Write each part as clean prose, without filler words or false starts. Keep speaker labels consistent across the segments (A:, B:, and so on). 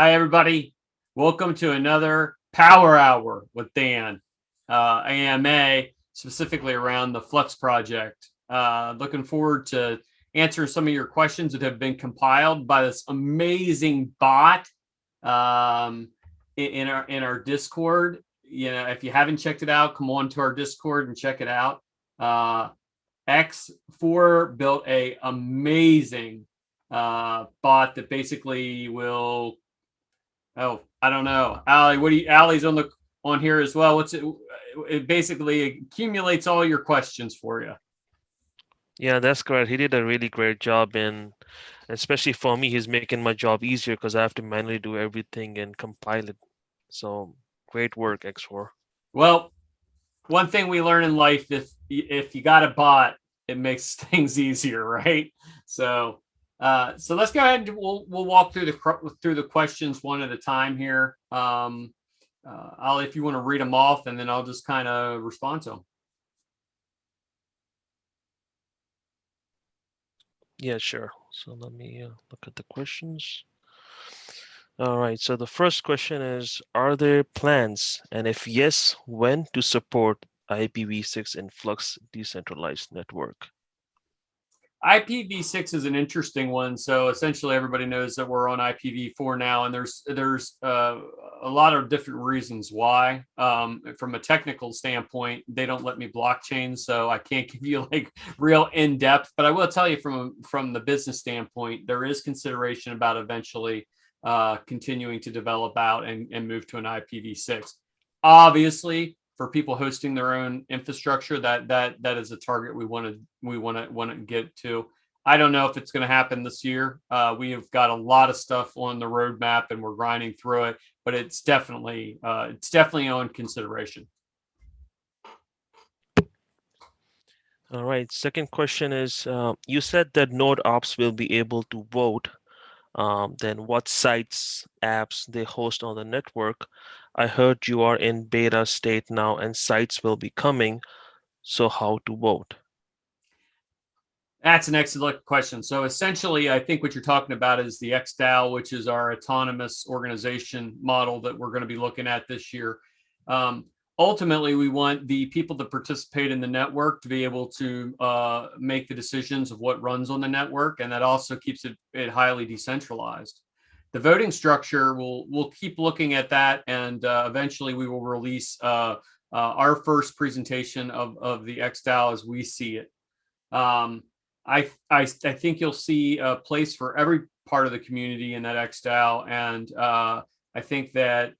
A: Hi, everybody. Welcome to another Power Hour with Dan, AMA, specifically around the Flux project. Looking forward to answering some of your questions that have been compiled by this amazing bot in our Discord. You know, if you haven't checked it out, come on to our Discord and check it out. X4 built a amazing bot that basically will. Oh, I don't know. Ali, what do you Ali's on here as well. What's it? It basically accumulates all your questions for you.
B: Yeah, that's correct. He did a really great job, and especially for me, he's making my job easier because I have to manually do everything and compile it. So great work, X4.
A: Well, one thing we learn in life, if you got a bot, it makes things easier, right? So so let's go ahead and we'll walk through the questions one at a time here. Ali, if you want to read them off, and then I'll just kind of respond to them.
B: Yeah, sure. So let me look at the questions. All right. So the first question is, are there plans, and if yes, when to support IPv6 in Flux decentralized network?
A: IPv6 is an interesting one. So essentially, everybody knows that we're on IPv4 now, and there's a lot of different reasons why. From a technical standpoint, they don't let me blockchain, so I can't give you like real in depth. But I will tell you from the business standpoint, there is consideration about eventually continuing to develop out and move to an IPv6. Obviously, for people hosting their own infrastructure, that is a target we want to get to. I don't know if it's going to happen this year. We have got a lot of stuff on the roadmap, and we're grinding through it, but it's definitely on consideration.
B: All right. Second question is, you said that Node ops will be able to vote. Then what sites, apps they host on the network. I heard you are in beta state now and sites will be coming. So how to vote?
A: That's an excellent question. So essentially, I think what you're talking about is the Kdsl, which is our autonomous organization model that we're going to be looking at this year. Um, Ultimately, we want the people that participate in the network to be able to make the decisions of what runs on the network, and that also keeps it highly decentralized. The voting structure, we'll keep looking at that, and eventually we will release our first presentation of the Kdsl as we see it. Um, I think you'll see a place for every part of the community in that Xstyle, and I think that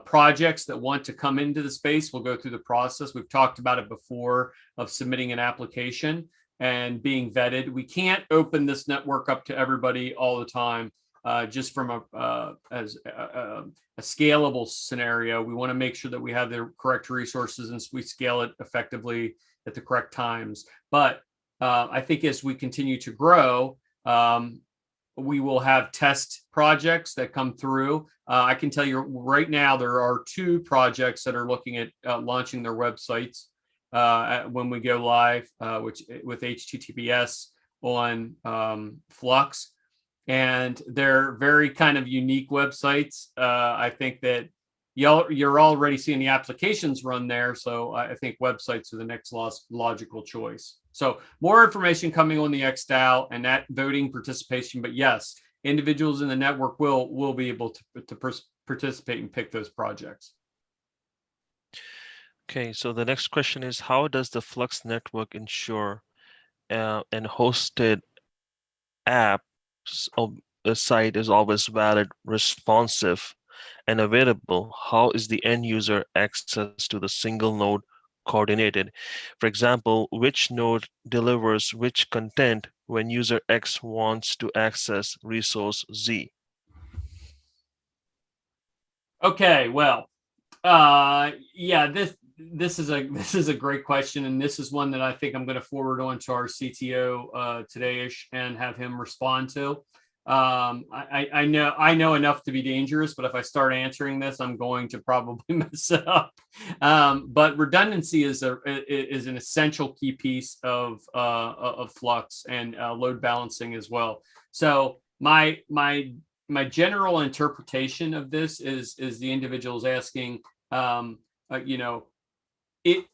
A: projects that want to come into the space will go through the process. We've talked about it before of submitting an application and being vetted. We can't open this network up to everybody all the time. Just from a scalable scenario, we want to make sure that we have the correct resources and we scale it effectively at the correct times. But I think as we continue to grow, we will have test projects that come through. I can tell you right now, there are two projects that are looking at launching their websites when we go live, which with HTTPS on Flux, and they're very kind of unique websites. I think that you're already seeing the applications run there, so I think websites are the next logical choice. So more information coming on the Xdao and that voting participation, but yes, individuals in the network will be able to participate and pick those projects.
B: Okay, so the next question is, how does the Flux network ensure an hosted app of a site is always valid, responsive, and available? How is the end user access to the single node coordinated? For example, which node delivers which content when user X wants to access resource Z?
A: Okay, well, yeah, this is a great question, and this is one that I think I'm going to forward on to our CTO today-ish and have him respond to. I know enough to be dangerous, but if I start answering this, I'm going to probably mess it up. But redundancy is an essential key piece of Flux and load balancing as well. So my my general interpretation of this is the individual's asking, you know, it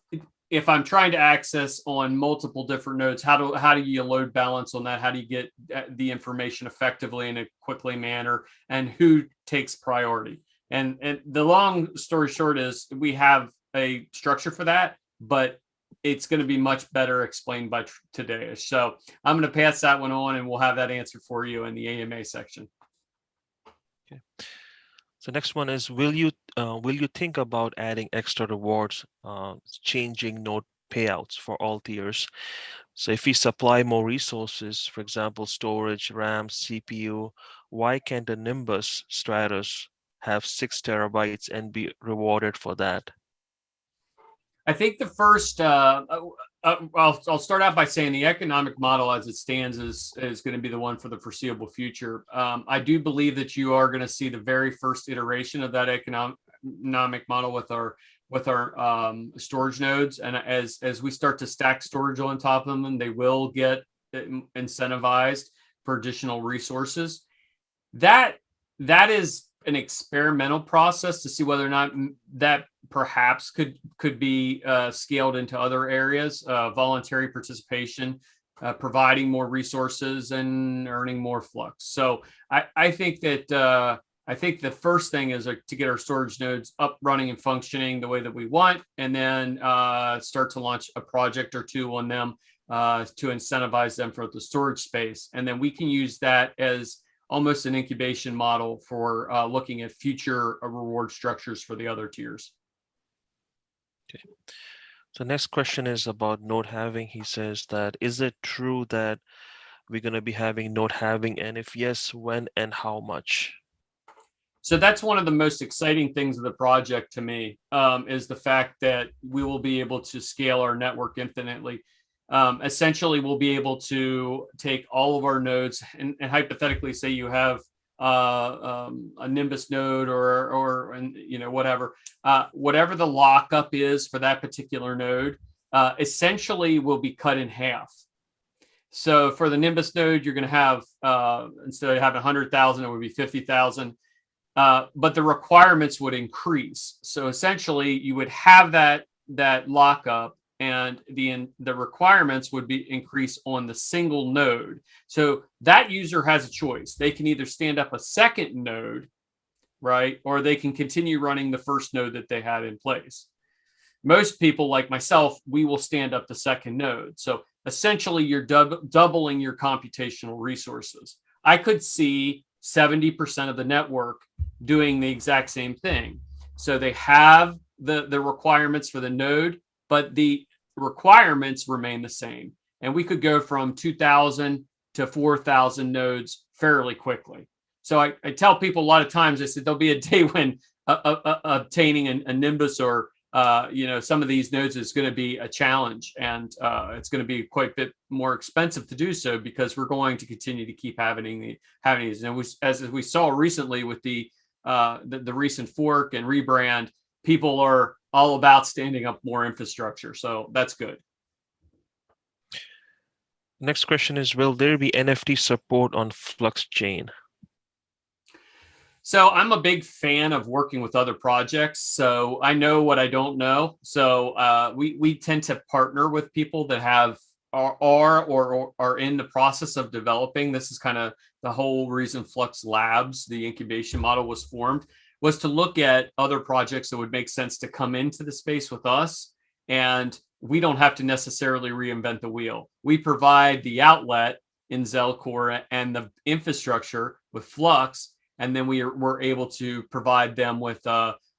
A: if I'm trying to access on multiple different nodes, how do you load balance on that? How do you get the information effectively in a quickly manner, and who takes priority? And the long story short is we have a structure for that, but it's going to be much better explained by today. So I'm going to pass that one on, and we'll have that answer for you in the AMA section.
B: Okay. So next one is, will you think about adding extra rewards, changing node payouts for all tiers? So if we supply more resources, for example, storage, RAM, CPU, why can't the Nimbus Stratus have 6 terabytes and be rewarded for that?
A: I think the first, I'll start out by saying the economic model as it stands is going to be the one for the foreseeable future. I do believe that you are going to see the very first iteration of that economic model with our storage nodes, and as we start to stack storage on top of them, they will get incentivized for additional resources. That is an experimental process to see whether or not that perhaps could be scaled into other areas, voluntary participation, providing more resources and earning more flux. So I think that I think the first thing is to get our storage nodes up, running, and functioning the way that we want, and then start to launch a project or two on them to incentivize them for the storage space. And then we can use that as almost an incubation model for looking at future reward structures for the other tiers.
B: Okay. So next question is about node halving. He says that, is it true that we're going to be having node halving, and if yes, when and how much?
A: So that's one of the most exciting things of the project to me, is the fact that we will be able to scale our network infinitely. Essentially, we'll be able to take all of our nodes and hypothetically say you have a Nimbus node or whatever the lockup is for that particular node, essentially will be cut in half. So for the Nimbus node, you're going to have instead of having 100,000, it would be 50,000. But the requirements would increase. So essentially, you would have that lockup, and the requirements would be increased on the single node. So that user has a choice. They can either stand up a second node, right, or they can continue running the first node that they had in place. Most people, like myself, we will stand up the second node. So essentially, you're doubling your computational resources. I could see 70% of the network doing the exact same thing. So they have the requirements for the node, but the requirements remain the same. And we could go from 2,000 to 4,000 nodes fairly quickly. So I tell people a lot of times, I said, there'll be a day when obtaining a Nimbus or some of these nodes is going to be a challenge, and it's going to be quite a bit more expensive to do so, because we're going to continue to keep having these. And as we saw recently with the recent fork and rebrand, people are all about standing up more infrastructure. So that's good.
B: Next question is, will there be NFT support on Flux chain?
A: So I'm a big fan of working with other projects. So I know what I don't know. So we tend to partner with people that are in the process of developing. This is kind of the whole reason Flux Labs, the incubation model, was formed, was to look at other projects that would make sense to come into the space with us. And we don't have to necessarily reinvent the wheel. We provide the outlet in Zelcore and the infrastructure with Flux, and then we're able to provide them with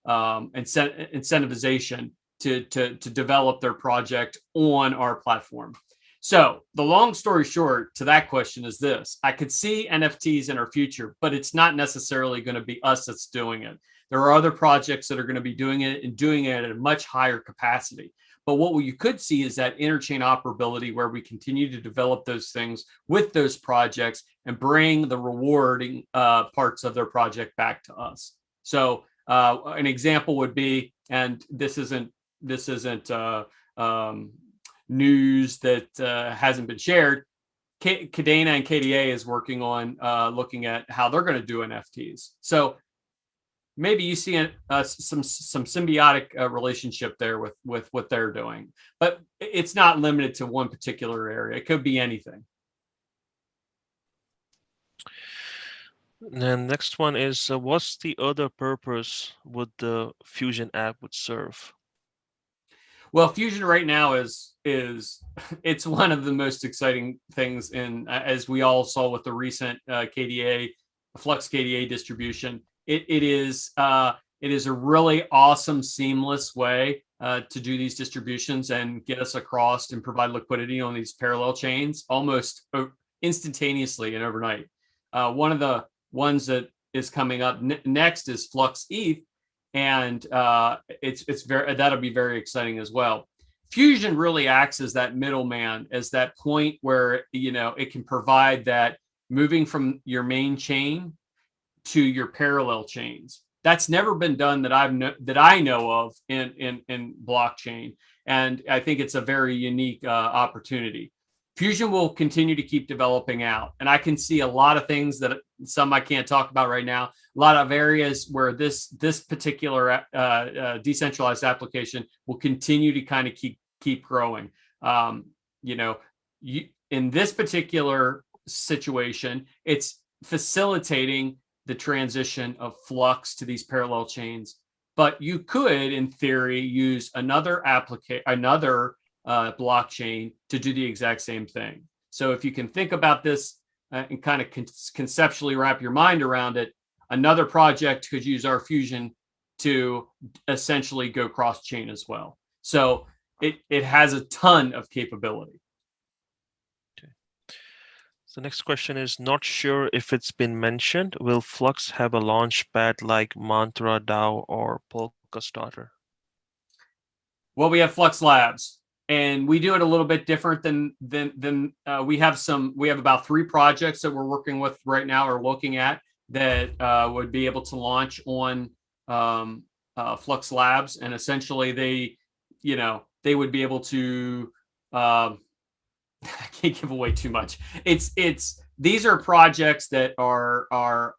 A: incentivization to develop their project on our platform. So the long story short to that question is this: I could see NFTs in our future, but it's not necessarily going to be us that's doing it. There are other projects that are going to be doing it, and doing it at a much higher capacity. But what you could see is that interchain operability, where we continue to develop those things with those projects and bring the rewarding parts of their project back to us. So an example would be, and this isn't news that hasn't been shared, Kdna and Kda is working on looking at how they're going to do NFTs. So maybe you see some symbiotic relationship there with what they're doing, but it's not limited to one particular area. It could be anything.
B: And next one is what's the other purpose would the Fusion app would serve?
A: Well, Fusion right now is it's one of the most exciting things in as we all saw with the recent KDA Flux KDA distribution. It is a really awesome, seamless way to do these distributions and get us across and provide liquidity on these parallel chains almost instantaneously and overnight. One of the ones that is coming up next is Flux ETH, and it's very that'll be very exciting as well. Fusion really acts as that middleman, as that point where it can provide that moving from your main chain to your parallel chains. That's never been done that I know of in blockchain, and I think it's a very unique opportunity. Fusion will continue to keep developing out, and I can see a lot of things that some I can't talk about right now. A lot of areas where this particular decentralized application will continue to kind of keep growing. In this particular situation, it's facilitating the transition of Flux to these parallel chains. But you could, in theory, use another blockchain to do the exact same thing. So if you can think about this and kind of conceptually wrap your mind around it, another project could use our Fusion to essentially go cross-chain as well. So it has a ton of capability.
B: Okay. So next question is, not sure if it's been mentioned, will Flux have a launch pad like Mantra DAO or Pokestarter?
A: Well, we have Flux Labs, and we do it a little bit different than we have about 3 projects that we're working with right now or looking at that would be able to launch on Flux Labs, and essentially they would be able to I can't give away too much. These are projects that are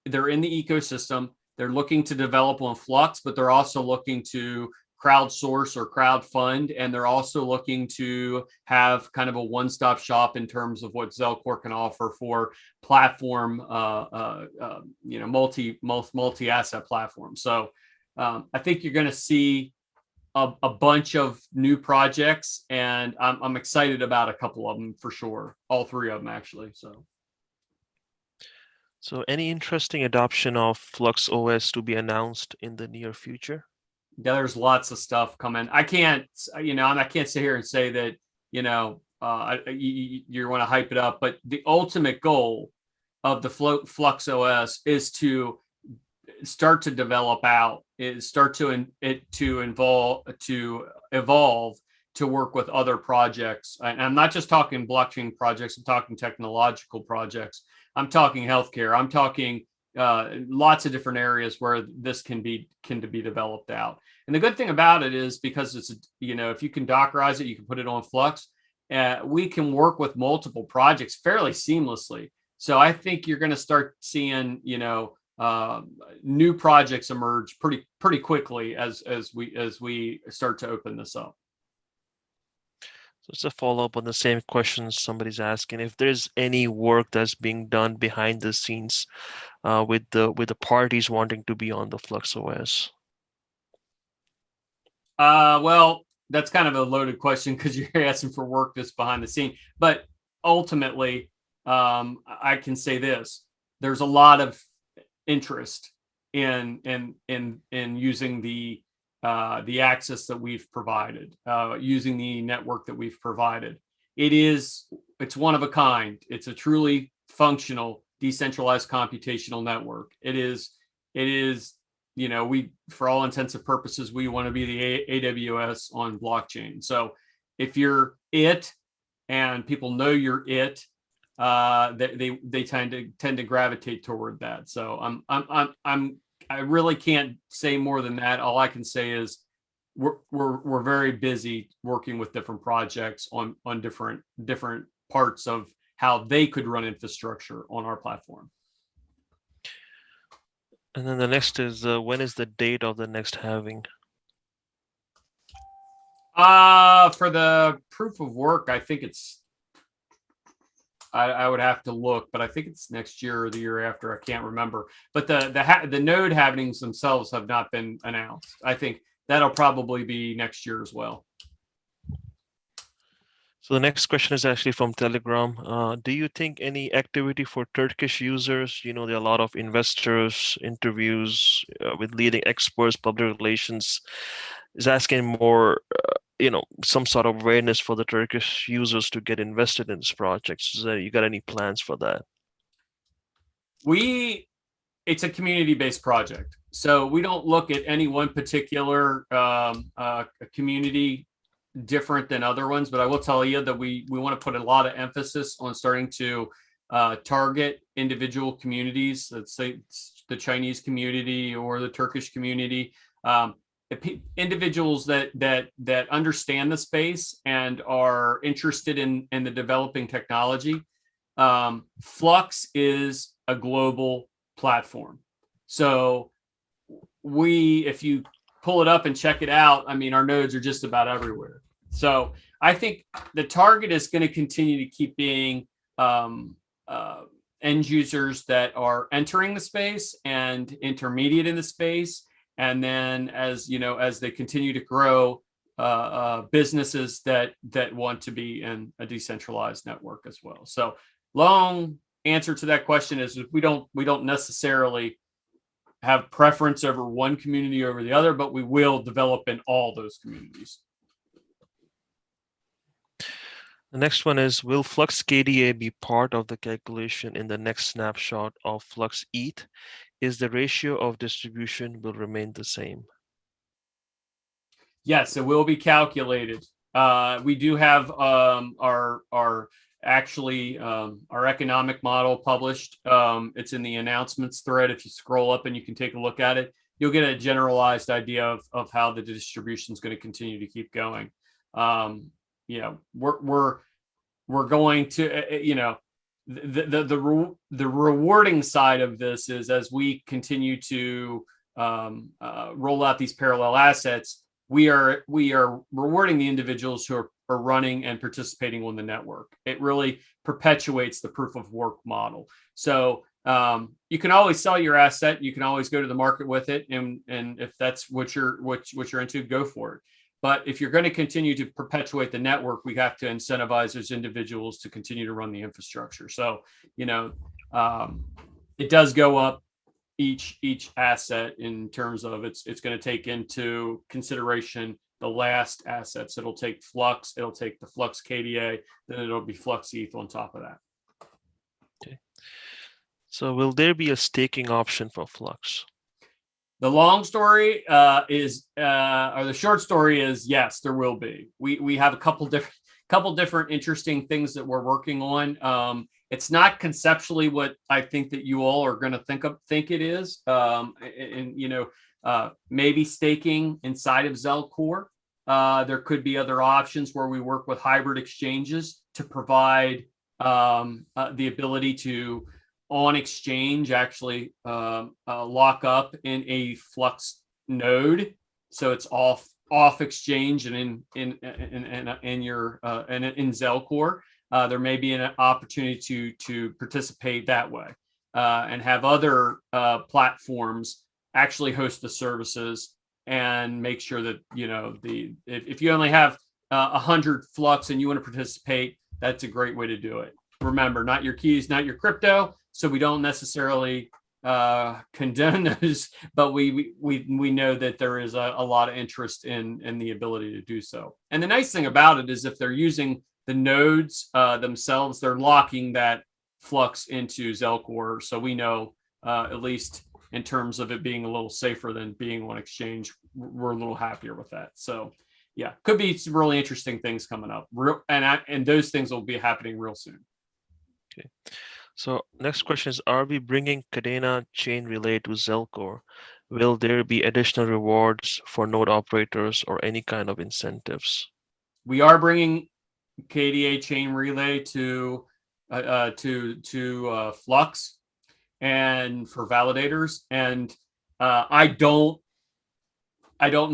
A: they're in the ecosystem. They're looking to develop on Flux, but they're also looking to crowdsource or crowdfund, and they're also looking to have kind of a one-stop shop in terms of what Zelcore can offer for platform, multi-asset platform. So I think you're going to see a bunch of new projects, and I'm excited about a couple of them for sure. All 3 of them actually.
B: So any interesting adoption of Flux OS to be announced in the near future?
A: Yeah, there's lots of stuff coming. I can't sit here and say that, you want to hype it up, but the ultimate goal of the Flux OS is to start to develop out, evolve to work with other projects. And I'm not just talking blockchain projects. I'm talking technological projects. I'm talking healthcare. I'm talking lots of different areas where this can be developed out. And the good thing about it is because it's if you can Dockerize it, you can put it on Flux. We can work with multiple projects fairly seamlessly. So I think you're going to start seeing new projects emerge pretty quickly as we start to open this up.
B: So it's a follow-up on the same question somebody's asking, if there's any work that's being done behind the scenes with the parties wanting to be on the Flux OS.
A: Well, that's kind of a loaded question because you're asking for work that's behind the scene. But ultimately, I can say this: there's a lot of interest in using the access that we've provided, using the network that we've provided. It's one of a kind. It's a truly functional decentralized computational network. It is we, for all intents and purposes, we want to be the AWS on blockchain. So if you're it and people know you're it, they tend to gravitate toward that. So I really can't say more than that. All I can say is we're very busy working with different projects on different parts of how they could run infrastructure on our platform.
B: And then the next is when is the date of the next halving?
A: For the proof of work, I think it's, I would have to look, but I think it's next year or the year after. I can't remember. But the node halvings themselves have not been announced. I think that'll probably be next year as well.
B: So the next question is actually from Telegram. Do you think any activity for Turkish users? You know, there are a lot of investors, interviews with leading experts, public relations, is asking more, some sort of awareness for the Turkish users to get invested in this project. So you got any plans for that?
A: It's a community-based project, so we don't look at any one particular community different than other ones. But I will tell you that we want to put a lot of emphasis on starting to target individual communities. Let's say the Chinese community or the Turkish community. Individuals that understand the space and are interested in the developing technology. Flux is a global platform, so if you pull it up and check it out, I mean, our nodes are just about everywhere. So I think the target is going to continue to keep being end users that are entering the space and intermediate in the space. And then as they continue to grow, businesses that want to be in a decentralized network as well. So long answer to that question is we don't necessarily have preference over one community over the other, but we will develop in all those communities.
B: The next one is, will Flux KDA be part of the calculation in the next snapshot of Flux ETH? Is the ratio of distribution will remain the same?
A: Yes, it will be calculated. We do have our economic model published. It's in the announcements thread. If you scroll up and you can take a look at it, you'll get a generalized idea of how the distribution is going to continue to keep going. We're going to, the rewarding side of this is as we continue to roll out these parallel assets, we are rewarding the individuals who are running and participating on the network. It really perpetuates the proof of work model. So you can always sell your asset. You can always go to the market with it, and if that's what you're into, go for it. But if you're going to continue to perpetuate the network, we have to incentivize those individuals to continue to run the infrastructure. So it does go up each asset in terms of it's going to take into consideration the last assets. It'll take Flux, it'll take the Flux KDA, then it'll be Flux ETH on top of that.
B: Okay. So will there be a staking option for Flux?
A: The long story or the short story is yes, there will be. We have a couple different interesting things that we're working on. It's not conceptually what I think that you all are going to think it is. Maybe staking inside of Zell Core. There could be other options where we work with hybrid exchanges to provide the ability to, on exchange, actually lock up in a Flux node, so it's off exchange and in Zell Core. There may be an opportunity to participate that way and have other platforms actually host the services and make sure that if you only have 100 Flux and you want to participate, that's a great way to do it. Remember, not your keys, not your crypto. So we don't necessarily condone those, but we know that there is a lot of interest in the ability to do so. And the nice thing about it is if they're using the nodes themselves, they're locking that Flux into Zell Core. So we know, at least in terms of it being a little safer than being on exchange, we're a little happier with that. So yeah, could be some really interesting things coming up. And those things will be happening real soon.
B: Okay. So next question is, are we bringing Kadena chain relay to Zell Core? Will there be additional rewards for node operators or any kind of incentives?
A: We are bringing KDA chain relay to Flux and for validators, and I don't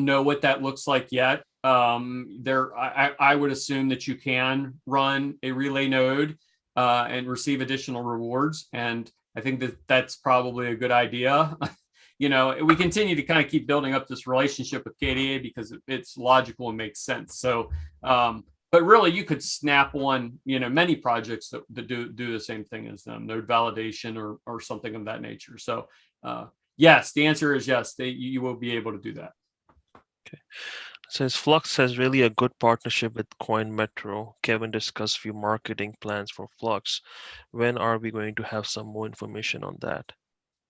A: know what that looks like yet. I would assume that you can run a relay node and receive additional rewards, and I think that that's probably a good idea. We continue to kind of keep building up this relationship with KDA because it's logical and makes sense. So, but really, you could snap on many projects that do the same thing as them, node validation or something of that nature. So, yes, the answer is yes. You will be able to do that.
B: Okay. Since Flux has really a good partnership with Coinmetro, Kevin discussed few marketing plans for Flux. When are we going to have some more information on that?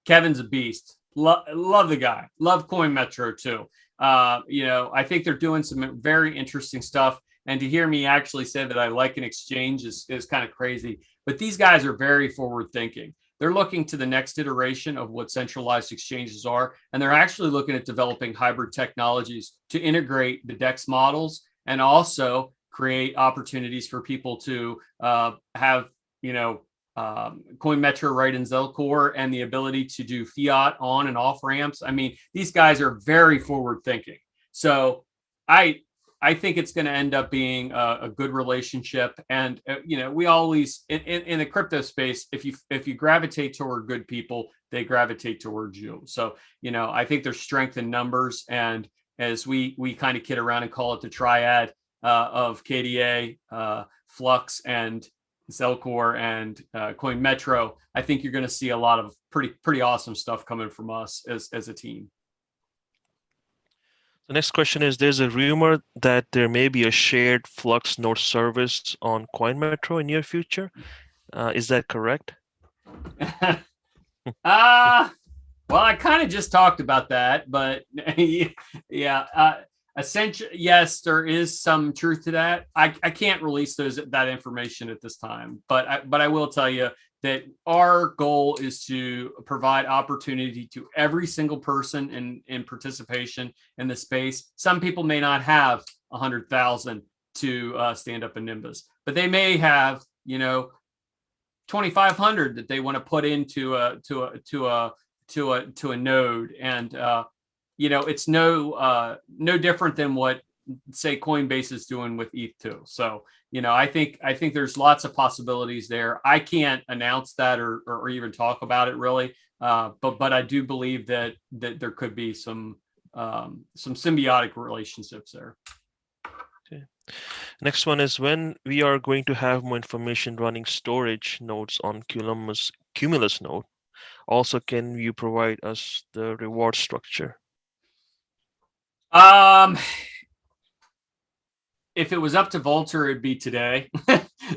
A: Kevin's a beast. Love the guy. Love Coinmetro too. I think they're doing some very interesting stuff. And to hear me actually say that I like an exchange is kind of crazy. But these guys are very forward thinking. They're looking to the next iteration of what centralized exchanges are. And they're actually looking at developing hybrid technologies to integrate the DEX models and also create opportunities for people to have, Coinmetro right in Zelcore and the ability to do fiat on and off ramps. I mean, these guys are very forward thinking. So I think it's going to end up being a good relationship. And we always in the crypto space, if you gravitate toward good people, they gravitate towards you. So I think there's strength in numbers, and as we kind of kid around and call it the triad of KDA, Flux, and Zelcore and Coinmetro, I think you're going to see a lot of pretty awesome stuff coming from us as a team.
B: The next question is, there's a rumor that there may be a shared Flux node service on Coinmetro in near future. Is that correct?
A: Well, I kind of just talked about that, but yeah, essentially, yes, there is some truth to that. I can't release that information at this time, but I will tell you that our goal is to provide opportunity to every single person in participation in the space. Some people may not have 100,000 to stand up in Nimbus, but they may have 2,500 that they want to put into a node, and it's no different than what, say, Coinbase is doing with ETH2. So I think there's lots of possibilities there. I can't announce that or even talk about it really, but I do believe that there could be some symbiotic relationships there.
B: Okay. Next one is, when we are going to have more information running storage nodes on Cumulus node. Also, can you provide us the reward structure?
A: If it was up to Volter, it'd be today.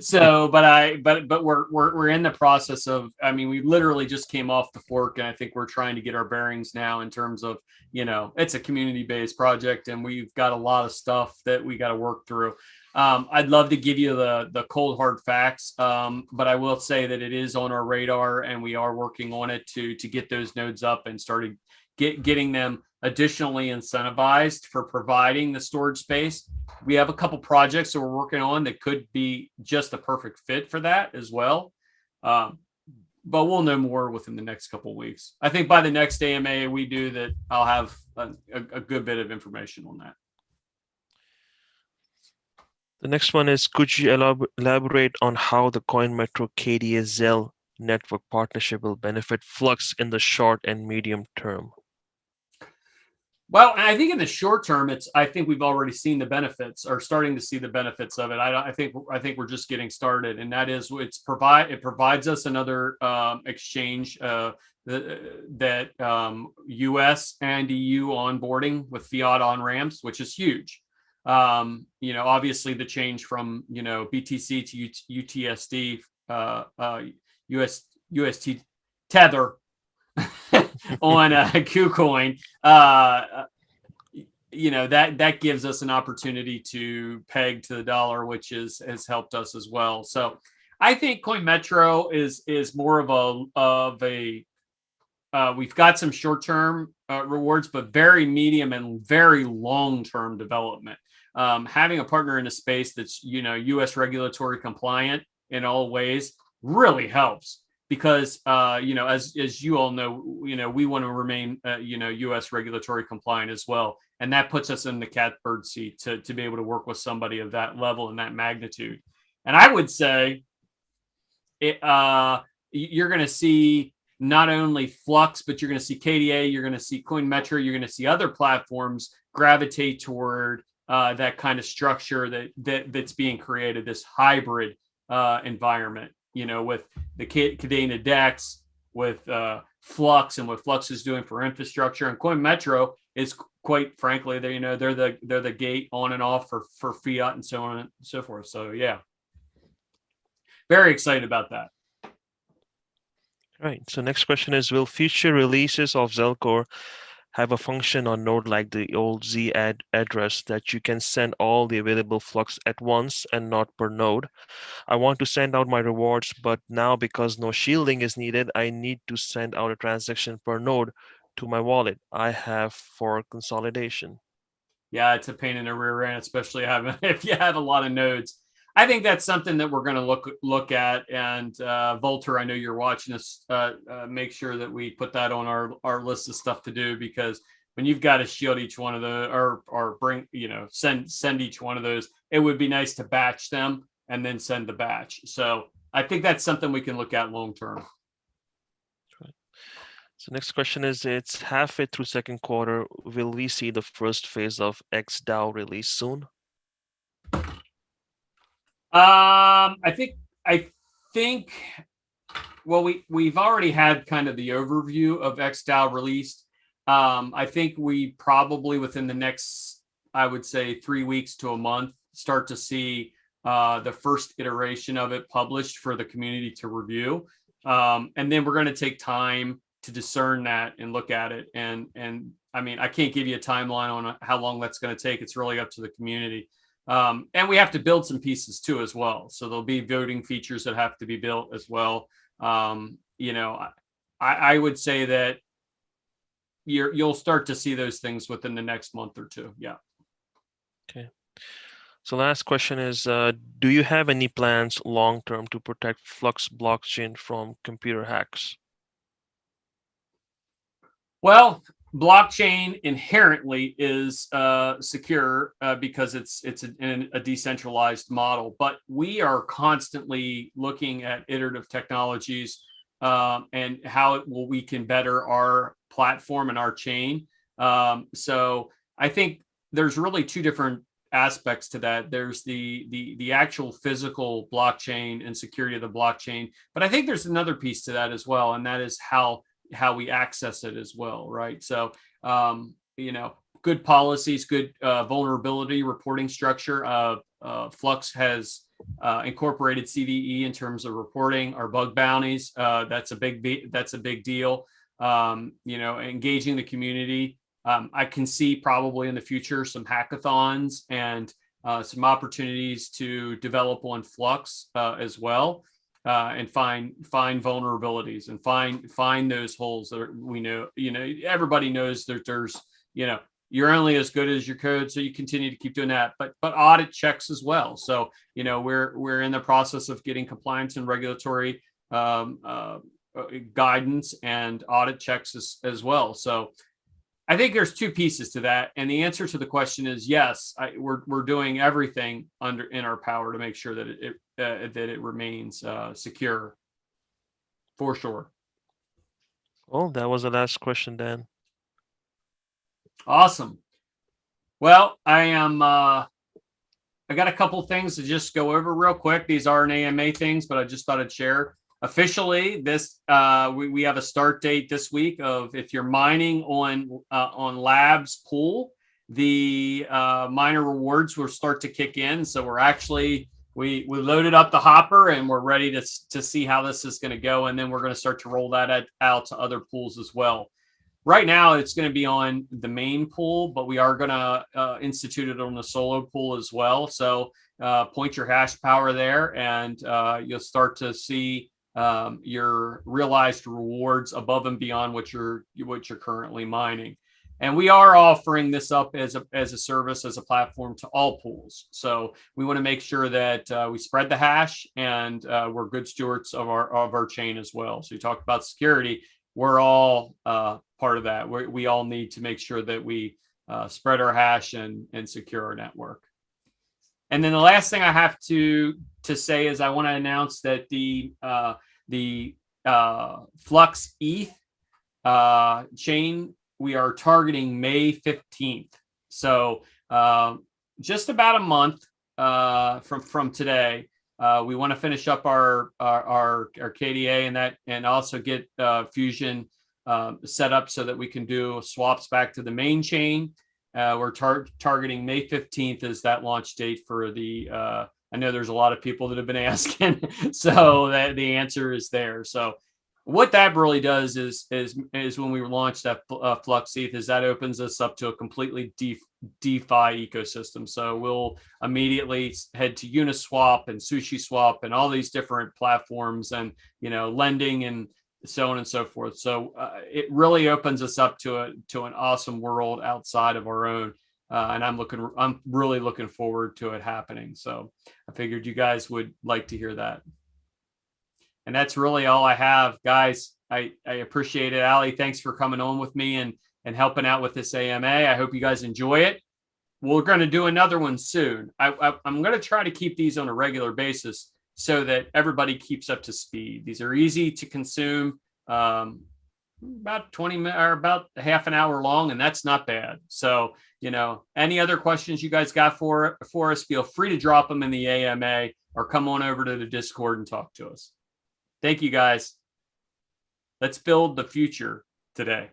A: So, but we're in the process of. I mean, we literally just came off the fork, and I think we're trying to get our bearings now in terms of it's a community-based project, and we've got a lot of stuff that we got to work through. I'd love to give you the cold hard facts, but I will say that it is on our radar, and we are working on it to get those nodes up and started getting them additionally incentivized for providing the storage space. We have a couple projects that we're working on that could be just a perfect fit for that as well. But we'll know more within the next couple of weeks. I think by the next AMA we do that, I'll have a good bit of information on that.
B: The next one is, could you elaborate on how the Coinmetro Kdsl network partnership will benefit Flux in the short and medium term?
A: Well, I think in the short term, I think we've already seen the benefits, or starting to see the benefits of it. I think we're just getting started, and that is it provides us another exchange that US and EU onboarding with fiat on ramps, which is huge. Obviously the change from BTC to UTSD, UST Tether on KuCoin, that gives us an opportunity to peg to the dollar, which has helped us as well. So I think Coinmetro is more of a we've got some short-term rewards, but very medium and very long-term development. Having a partner in a space that's US regulatory compliant in all ways really helps because as you all know, we want to remain U.S. regulatory compliant as well, and that puts us in the catbird seat to be able to work with somebody of that level and that magnitude. And I would say you're going to see not only Flux, but you're going to see KDA, you're going to see Coinmetro, you're going to see other platforms gravitate toward that kind of structure that's being created, this hybrid environment, with the Kdsl DEX, with Flux, and what Flux is doing for infrastructure, and Coinmetro is quite frankly, they're the gate on and off for fiat and so on and so forth. So yeah, very excited about that.
B: Right. So next question is, will future releases of Zelcore have a function on Node like the old Z address that you can send all the available Flux at once and not per node? I want to send out my rewards, but now because no shielding is needed, I need to send out a transaction per node to my wallet I have for consolidation.
A: Yeah, it's a pain in the rear end, especially if you have a lot of nodes. I think that's something that we're going to look at. And Volter, I know you're watching us. Make sure that we put that on our list of stuff to do, because when you've got to shield each one of the or bring send each one of those, it would be nice to batch them and then send the batch. So I think that's something we can look at long term.
B: So next question is, it's halfway through second quarter. Will we see the first phase of Xdao release soon?
A: I think well, we've already had kind of the overview of Xdao released. I think we probably within the next, I would say 3 weeks to a month, start to see the first iteration of it published for the community to review. And then we're going to take time to discern that and look at it. And I mean, I can't give you a timeline on how long that's going to take. It's really up to the community. And we have to build some pieces too as well. So there'll be voting features that have to be built as well. I would say that you'll start to see those things within the next month or two. Yeah.
B: Okay. So last question is, do you have any plans long term to protect Flux blockchain from computer hacks?
A: Well, blockchain inherently is secure because it's a decentralized model, but we are constantly looking at iterative technologies and how we can better our platform and our chain. So I think there's really two different aspects to that. There's the actual physical blockchain and security of the blockchain, but I think there's another piece to that as well, and that is how we access it as well, right? So, good policies, good vulnerability reporting structure. Flux has incorporated CVE in terms of reporting our bug bounties. That's a big deal. Engaging the community. I can see probably in the future some hackathons and some opportunities to develop on Flux as well. And find vulnerabilities and find those holes that we know. Everybody knows that there's, you're only as good as your code, so you continue to keep doing that. But audit checks as well. So we're in the process of getting compliance and regulatory guidance and audit checks as well. So I think there's two pieces to that, and the answer to the question is yes. We're doing everything in our power to make sure that it remains secure, for sure.
B: Well, that was the last question, Dan.
A: Awesome. Well, I got a couple things to just go over real quick. These aren't AMA things, but I just thought I'd share. Officially, this we have a start date this week of, if you're mining on Labs pool, the miner rewards will start to kick in. So we're actually we loaded up the hopper and we're ready to see how this is going to go, and then we're going to start to roll that out to other pools as well. Right now, it's going to be on the main pool, but we are going to institute it on the solo pool as well. So point your hash power there, and you'll start to see your realized rewards above and beyond what you're currently mining. And we are offering this up as a service, as a platform to all pools. So we want to make sure that we spread the hash and we're good stewards of our chain as well. So you talked about security. We're all part of that. We all need to make sure that we spread our hash and secure our network. And then the last thing I have to say is I want to announce that the Flux ETH chain, we are targeting May 15th. So just about a month from today. We want to finish up our KDA and also get Fusion set up so that we can do swaps back to the main chain. We're targeting May 15th as that launch date for the. I know there's a lot of people that have been asking, so that the answer is there. So what that really does is when we launch that Flux ETH, is that opens us up to a completely DeFi ecosystem. So we'll immediately head to Uniswap and SushiSwap and all these different platforms, and lending and so on and so forth. So it really opens us up to an awesome world outside of our own. And I'm really looking forward to it happening. So I figured you guys would like to hear that. And that's really all I have, guys. I appreciate it. Ali, thanks for coming on with me and helping out with this AMA. I hope you guys enjoy it. We're going to do another one soon. I'm going to try to keep these on a regular basis so that everybody keeps up to speed. These are easy to consume, about 20 minutes or about half an hour long, and that's not bad. So, any other questions you guys got for us, feel free to drop them in the AMA or come on over to the Discord and talk to us. Thank you, guys. Let's build the future today.